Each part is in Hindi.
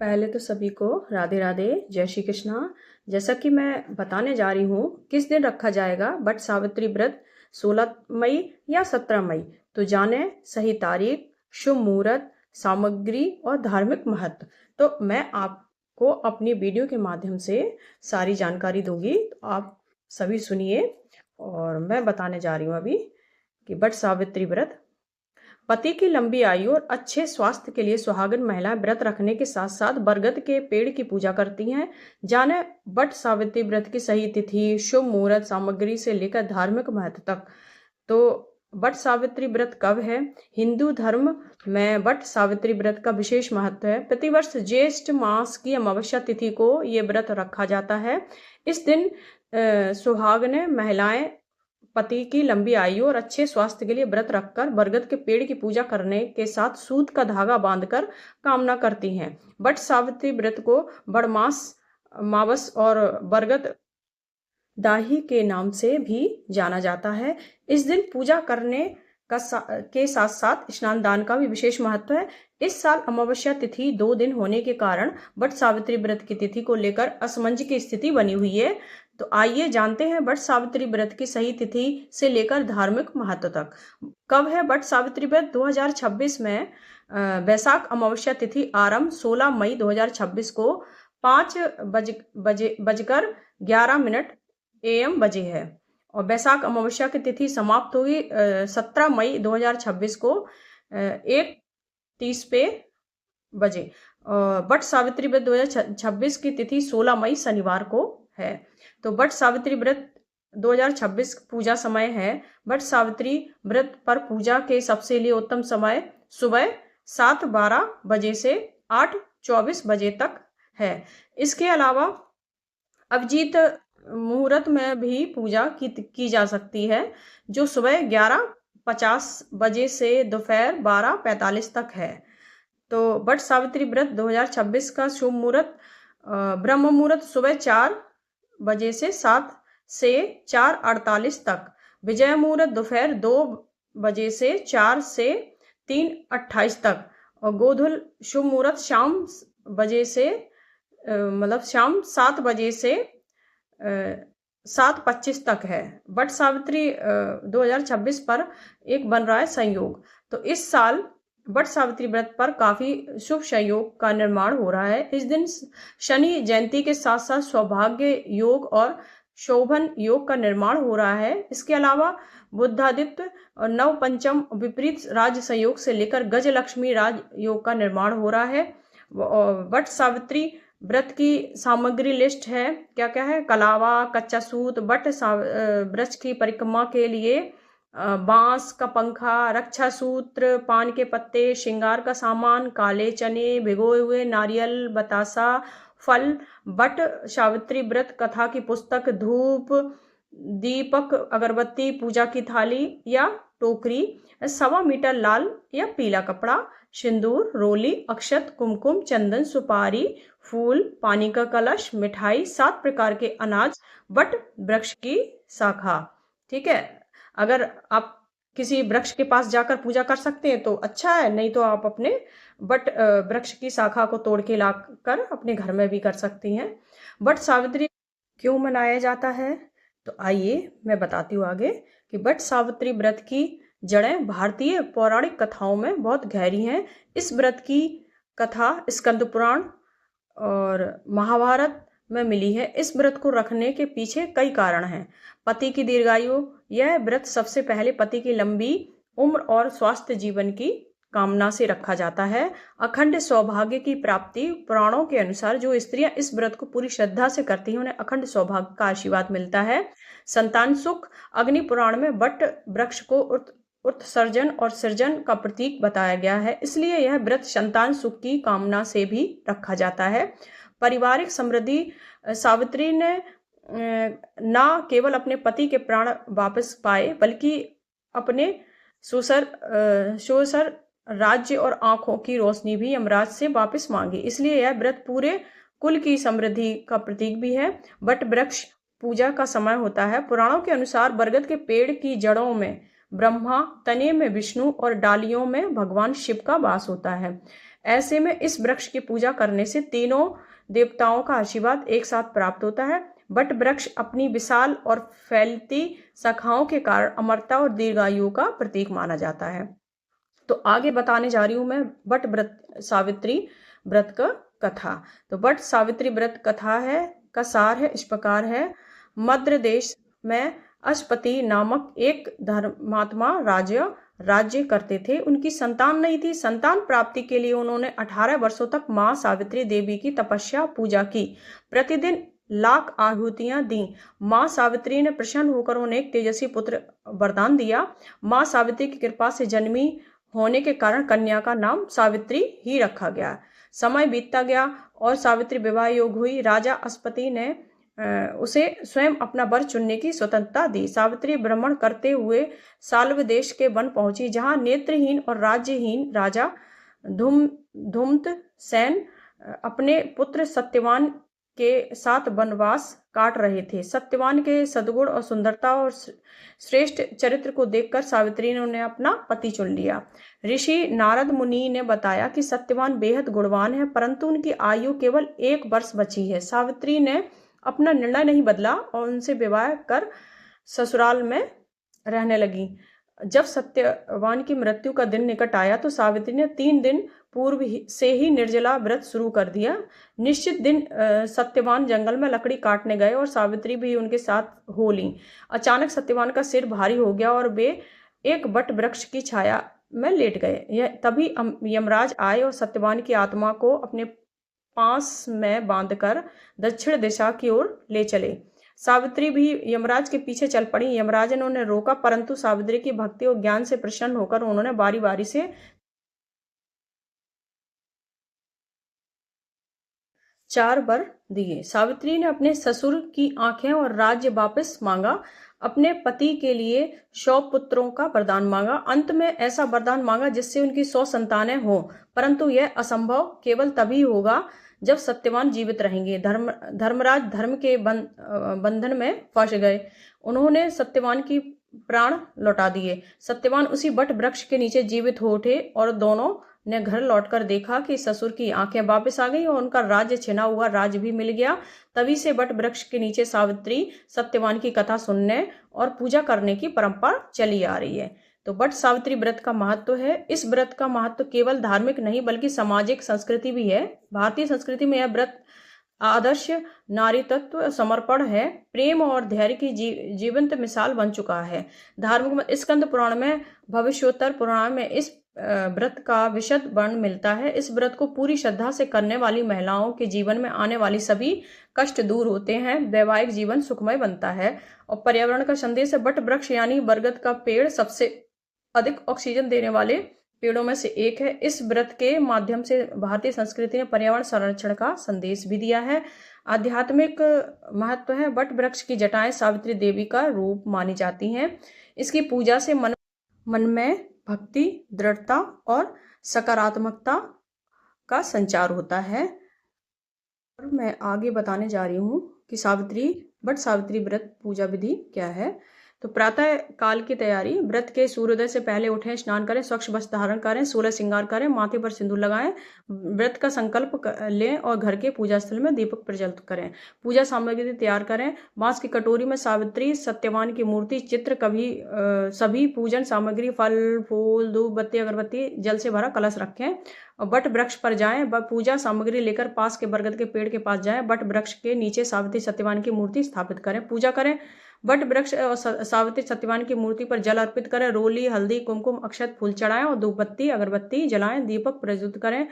पहले तो सभी को राधे राधे, जय श्री कृष्णा। जैसा कि मैं बताने जा रही हूँ किस दिन रखा जाएगा बट सावित्री व्रत, 16 मई या 17 मई। तो जाने सही तारीख, शुभ मुहूर्त, सामग्री और धार्मिक महत्व। तो मैं आपको अपनी वीडियो के माध्यम से सारी जानकारी दूंगी, तो आप सभी सुनिए। और मैं बताने जा रही हूँ अभी कि बट सावित्री व्रत, पति की लंबी आयु और अच्छे स्वास्थ्य के लिए सुहागन महिलाएं व्रत रखने के साथ साथ बरगद के पेड़ की पूजा करती हैं। जाने बट सावित्री व्रत की सही तिथि, शुभ मुहूर्त, सामग्री से लेकर धार्मिक महत्व तक। तो बट सावित्री व्रत कब है? हिंदू धर्म में बट सावित्री व्रत का विशेष महत्व है। प्रतिवर्ष ज्येष्ठ मास की अमावस्या तिथि को ये व्रत रखा जाता है। इस दिन सुहागने महिलाएं पति की लंबी आयु और अच्छे स्वास्थ्य के लिए व्रत रखकर बरगद के पेड़ की पूजा करने के साथ सूत का धागा बांधकर कामना करती हैं। बट सावित्री व्रत को बड़मास, मावस और बरगद दाही के नाम से भी जाना जाता है। इस दिन पूजा करने के साथ साथ स्नान दान का भी विशेष महत्व है। इस साल अमावस्या तिथि 2 दिन होने के कारण बट सावित्री व्रत की तिथि को लेकर असमंजस की स्थिति बनी हुई है। तो आइए जानते हैं बट सावित्री व्रत की सही तिथि से लेकर धार्मिक महत्व तक। कब है बट सावित्री व्रत? 2026 में वैशाख अमावस्या तिथि आरंभ 16 मई 2026 को 5:11 AM बजे है और वैशाख अमावस्या की तिथि समाप्त होगी 17 मई 2026 को 1:30 बजे। बट सावित्री व्रत 2026 की तिथि 16 मई शनिवार को है। तो बट सावित्री व्रत 2026 पूजा समय है। बट सावित्री व्रत पर पूजा के सबसे लिए उत्तम समय सुबह 7:12 बजे से 8:24 बजे तक है। इसके अलावा अभिजीत मुहूर्त में भी पूजा की जा सकती है, जो सुबह 11:50 बजे से दोपहर 12:45 तक है। तो बट सावित्री व्रत 2026 का शुभ मुहूर्त, ब्रह्म मुहूर्त सुबह 4 बजे से 7 से 4:48 तक, विजय मुहूर्त दोपहर 2 बजे से 4 से 3:28 तक और गोधूल शुभ मुहूर्त शाम बजे से शाम 7 बजे से 7:25 तक है। बट सावित्री 2026 पर एक बन रहा है संयोग। तो इस साल बट सावित्री व्रत पर काफी शुभ संयोग का निर्माण हो रहा है। इस दिन शनि जयंती के साथ साथ सौभाग्य योग और शोभन योग का निर्माण हो रहा है। इसके अलावा बुधादित्य और नव पंचम विपरीत राज संयोग से लेकर गजलक्ष्मी राज योग का निर्माण हो रहा है। बट सावित्री व्रत की सामग्री लिस्ट है, क्या क्या है? कलावा, कच्चा सूत, बट वृक्ष की परिक्रमा के लिए बांस का पंखा, रक्षा सूत्र, पान के पत्ते, श्रृंगार का सामान, काले चने, भिगोए हुए नारियल, बतासा, फल, बट सावित्री व्रत कथा की पुस्तक, धूप, दीपक, अगरबत्ती, पूजा की थाली या टोकरी, 1.25 मीटर लाल या पीला कपड़ा, सिंदूर, रोली, अक्षत, कुमकुम, चंदन, सुपारी, फूल, पानी का कलश, मिठाई, 7 प्रकार के अनाज, बट वृक्ष की शाखा। ठीक है, अगर आप किसी वृक्ष के पास जाकर पूजा कर सकते हैं तो अच्छा है, नहीं तो आप अपने बट वृक्ष की शाखा को तोड़ के लाकर अपने घर में भी कर सकती हैं। बट सावित्री क्यों मनाया जाता है? तो आइए मैं बताती हूँ आगे कि बट सावित्री व्रत की जड़ें भारतीय पौराणिक कथाओं में बहुत गहरी हैं। इस व्रत की कथा स्कंद पुराण और महाभारत में मिली है। इस व्रत को रखने के पीछे कई कारण हैं। पति की दीर्घायु, यह व्रत सबसे पहले पति की लंबी उम्र और स्वास्थ्य जीवन की कामना से रखा जाता है। अखंड सौभाग्य की प्राप्ति, पुराणों के अनुसार जो स्त्रियां इस व्रत को पूरी श्रद्धा से करती हैं उन्हें अखंड सौभाग्य का आशीर्वाद मिलता है। संतान सुख, अग्नि पुराण में बट वृक्ष को उत्सर्जन और सृजन का प्रतीक बताया गया है, इसलिए यह व्रत संतान सुख की कामना से भी रखा जाता है। पारिवारिक समृद्धि, सावित्री ने न केवल अपने पति के प्राण वापस पाए बल्कि अपने सुसर राज्य और आंखों की रोशनी भी यमराज से वापस मांगी, इसलिए यह व्रत पूरे कुल की समृद्धि का प्रतीक भी है। बट वृक्ष पूजा का समय होता है। पुराणों के अनुसार बरगद के पेड़ की जड़ों में ब्रह्मा, तने में विष्णु और डालियों में भगवान शिव का वास होता है। ऐसे में इस वृक्ष की पूजा करने से तीनों देवताओं का आशीर्वाद एक साथ प्राप्त होता है। बट वृक्ष अपनी विशाल और फैलती शाखाओं के कारण अमरता और दीर्घायु का प्रतीक माना जाता है। तो आगे बताने जा रही हूं मैं बट व्रत सावित्री व्रत का कथा। तो बट सावित्री व्रत कथा है का सार है इस प्रकार है। मध्य देश में अशपति नामक एक धर्मात्मा राज्य करते थे। उनकी संतान नहीं थी। संतान प्राप्ति के लिए उन्होंने 18 वर्षों तक मां सावित्री देवी की तपस्या पूजा की। प्रतिदिन लाख आहुतियां दी। मां सावित्री ने प्रसन्न होकर उन्हें एक तेजस्वी पुत्र वरदान दिया। मां सावित्री की कृपा से जन्मी होने के कारण कन्या का नाम सावित्री ही रखा गया। समय बीतता गया और सावित्री विवाह योग्य हुई। राजा अशपति ने उसे स्वयं अपना वर चुनने की स्वतंत्रता दी। सावित्री भ्रमण करते हुए साल्व देश के वन पहुंची, जहां नेत्रहीन और राज्यहीन राजा धूमत सेन अपने पुत्र सत्यवान के साथ वनवास काट रहे थे। सत्यवान के सद्गुण और सुंदरता और श्रेष्ठ चरित्र को देखकर सावित्री ने उन्हें अपना पति चुन लिया। ऋषि नारद मुनि ने बताया कि सत्यवान बेहद गुणवान है, परंतु उनकी आयु केवल 1 वर्ष बची है। सावित्री ने अपना निर्णय नहीं बदला और उनसे विवाह कर ससुराल में रहने लगी। जब सत्यवान की मृत्यु का दिन निकट आया तो सावित्री ने 3 दिन पूर्व से ही निर्जला व्रत शुरू कर दिया। निश्चित दिन सत्यवान जंगल में लकड़ी काटने गए और सावित्री भी उनके साथ हो ली। अचानक सत्यवान का सिर भारी हो गया और वे एक बट वृक्ष की छाया में लेट गए। तभी यमराज आए और सत्यवान की आत्मा को अपने पास में बांधकर दक्षिण दिशा की ओर ले चले। सावित्री भी यमराज के पीछे चल पड़ी। यमराज ने उन्हें रोका, परंतु सावित्री की भक्ति और ज्ञान से प्रसन्न होकर उन्होंने बारी बारी से 4 वर दिए। सावित्री ने अपने ससुर की आंखें और राज्य वापस मांगा। अपने पति के लिए 100 पुत्रों का वरदान मांगा। अंत में ऐसा वरदान मांगा जिससे उनकी 100 संतानें हों, परंतु यह असंभव केवल तभी होगा जब सत्यवान जीवित रहेंगे। धर्मराज धर्म के बंधन में फंस गए। उन्होंने सत्यवान की प्राण लौटा दिए। सत्यवान उसी बट वृक्ष के नीचे जीवित हो उठे और दोनों ने घर लौटकर देखा कि ससुर की आंखें वापस आ गई और उनका राज्य छिना हुआ राज्य भी मिल गया। तभी से बट वृक्ष के नीचे सावित्री सत्यवान की कथा सुनने और पूजा करने की परंपरा चली आ रही है। तो बट सावित्री व्रत का महत्व है। इस व्रत का महत्व केवल धार्मिक नहीं बल्कि सामाजिक संस्कृति भी है। भारतीय संस्कृति में यह व्रत आदर्श नारी तत्व समर्पण है, प्रेम और धैर्य की जीवंत मिसाल बन चुका है। धार्मिक स्कंद पुराण में, भविष्योत्तर पुराण में इस व्रत का विशद वर्णन मिलता है। इस व्रत को पूरी श्रद्धा से करने वाली महिलाओं के जीवन में आने वाली सभी कष्ट दूर होते हैं, वैवाहिक जीवन सुखमय बनता है और पर्यावरण का संदेश है। बट वृक्ष यानी बरगद का पेड़ सबसे अधिक ऑक्सीजन देने वाले पेड़ों में से एक है। इस व्रत के माध्यम से भारतीय संस्कृति ने पर्यावरण संरक्षण का संदेश भी दिया है। आध्यात्मिक महत्व है। बट वृक्ष की जटाएं सावित्री देवी का रूप मानी जाती हैं। इसकी पूजा से मन में भक्ति, दृढ़ता और सकारात्मकता का संचार होता है। और मैं आगे बताने जा रही हूँ कि बट सावित्री व्रत पूजा विधि क्या है। तो प्रातः काल की तैयारी। व्रत के सूर्योदय से पहले उठें, स्नान करें, स्वच्छ वस्त्र धारण करें, 16 श्रृंगार करें, माथे पर सिंदूर लगाएं, व्रत का संकल्प लें और घर के पूजा स्थल में दीपक प्रज्वलित करें। पूजा सामग्री तैयार करें। बांस की कटोरी में सावित्री सत्यवान की मूर्ति, चित्र, सभी पूजन सामग्री, फल, फूल, धूप बत्ती, अगरबत्ती, जल से भरा कलश रखें और बट वृक्ष पर जाएं। पूजा सामग्री लेकर पास के बरगद के पेड़ के पास जाएं। बट वृक्ष के नीचे सावित्री सत्यवान की मूर्ति स्थापित करें, पूजा करें। बट वृक्ष और सावित्री सत्यवान की मूर्ति पर जल अर्पित करें। रोली, हल्दी, कुमकुम, अक्षत, फूल चढ़ाएं और धूप बत्ती, अगरबत्ती जलाएं। दीपक प्रज्वलित करें।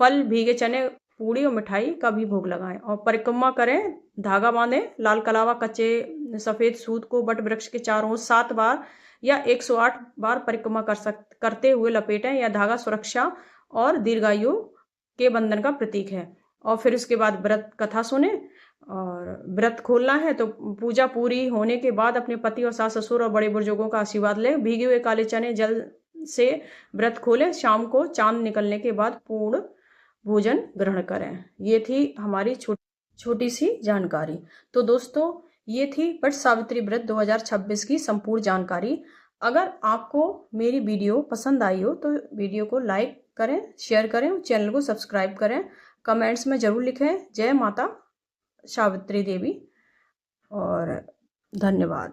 फल, भीगे चने, पूड़ी और मिठाई का भी भोग लगाएं और परिक्रमा करें। धागा बांधें। लाल कलावा कच्चे सफेद सूत को बट वृक्ष के चारों ओर 7 बार या 108 बार परिक्रमा करते हुए लपेटें। यह धागा सुरक्षा और दीर्घायु के बंधन का प्रतीक है। और फिर उसके बाद व्रत कथा सुने और व्रत खोलना है। तो पूजा पूरी होने के बाद अपने पति और सास ससुर और बड़े बुजुर्गों का आशीर्वाद लें। भीगे हुए काले चने जल से व्रत खोलें। शाम को चांद निकलने के बाद पूर्ण भोजन ग्रहण करें। ये थी हमारी छोटी सी जानकारी। तो दोस्तों, ये थी बट सावित्री व्रत 2026 की संपूर्ण जानकारी। अगर आपको मेरी वीडियो पसंद आई हो तो वीडियो को लाइक करें, शेयर करें, चैनल को सब्सक्राइब करें, कमेंट्स में ज़रूर लिखें जय माता सावित्री देवी और धन्यवाद।